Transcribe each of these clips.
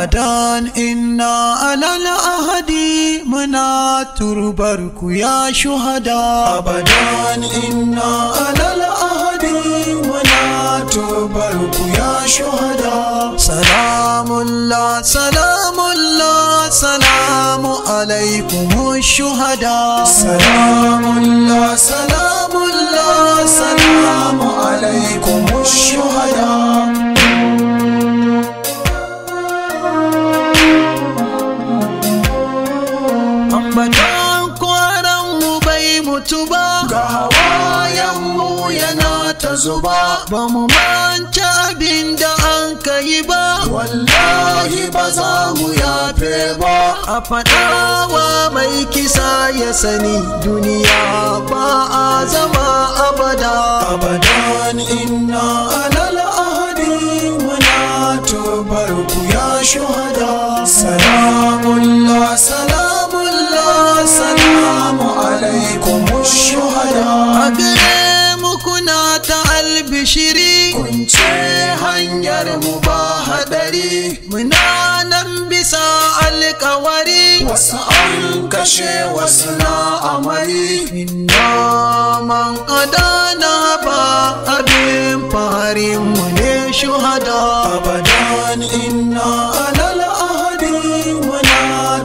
abadan inna alal ahadi muna turbarku ya shuhada. Abadan inna alal ahadi muna turbarku ya shuhada. Salamullah salamullah salamu alaikum shuhada. Salamullah salamullah salamu alaikum shuhada. Ambatan kwaranmu bai mutu ba, ga hawayenmu yana ta zuba, ba mu manci abin da an kai ba, wallahi ba za mu yafe ba. A faɗawa mai kisa ya sani duniya ba a zama abada. Abadan inna alal ahadi muna turbarku ya shuhada. Salamullah salamullah salamu alaikum shuhada. A gare mu kuna ta albishiri, kun ce hanyar mu ba hadari, muna nan bisa alƙawari, wasu an kashe wasu na amari. Inna man adana ba abin farin mu ne shuhada. Abadan inna alal ahadi muna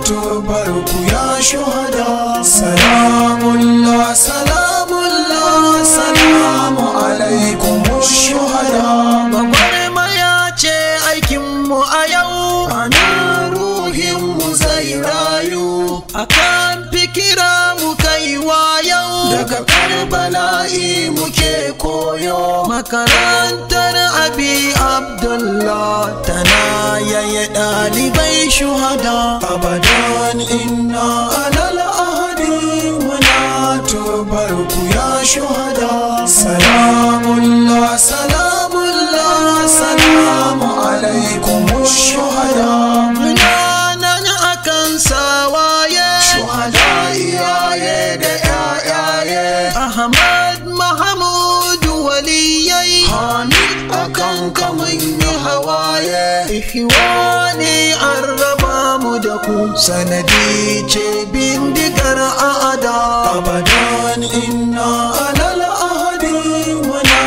turbarku ya shuhada. Salamullah salamullah salamu alaikum shuhada. Gwagwarmaya ce aikinmu a yau, ana ruhinmu zai rayu, akan fikira mu kai wa yau, daga Karbala'i muke koyo. Makarantar Abi Abdullah tana yaye ɗalibai shuhada. Abadan inna alal ahadi muna turbarku ya shuhada. Salamullah salamullah salamu alaikum shuhada. Muna nan akan sawaye, shuhada iyaye da yayaye, Ahmad Mahmud waliyai, Hamid akan kamun yi hawaye. Ikhwani an raba mu da ku, sanadi ce bindigar a'ada. Abadan inna alal ahadi muna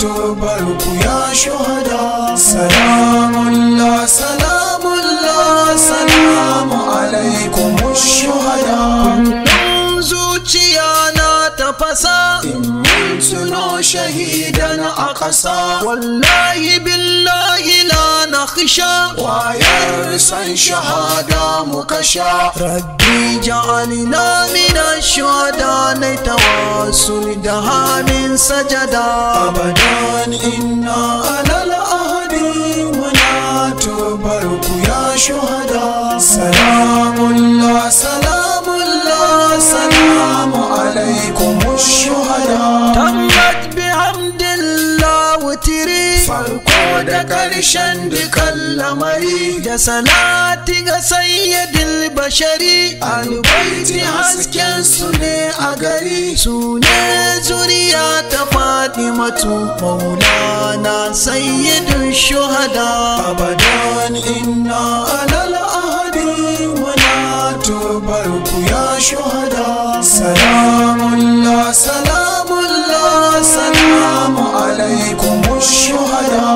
turbarku ya shuhada. Salamullah salamullah salamu alaikum shuhada. Kullum zuciya na tafasa, in mun tuno shahidan a ƙasa, wallahi billahi la nakhsha, wayar san shahada muka sha. Rabbi ja'alna min ash-shuhada, na tawassul da hamin sajada. Abadan inna alal ahadi muna turbarku ya shuhada. Salamullah salamullah salamu alaikum shuhada. Tammat bihamdillah wutiri, farko da ƙarshen dukan lamari, da salati ga sayyidil bashari, albaiti hasken su ne a gari, su ne zuriya ta Fatimatu maulana sayyidul shuhada. Abadan inna alal ahadi muna turbarku ya shuhada. Salamullah salamullah salamu alaikum shuhada.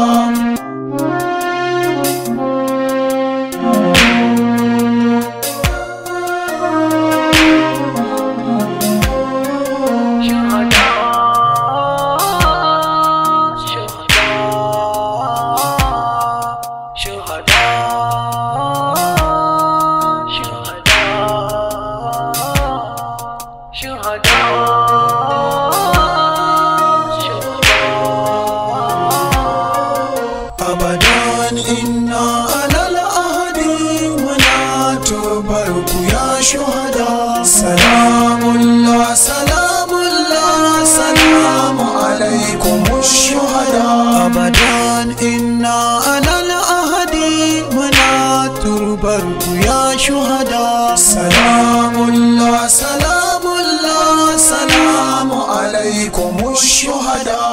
Abadan inna alal ahadi muna turbarku ya shuhada. Salamullah salamullah salamu alaikum shuhada. Abadan inna alal ahadi muna turbarku ya shuhada. Salamullah salamullah salamu alaikum shuhada.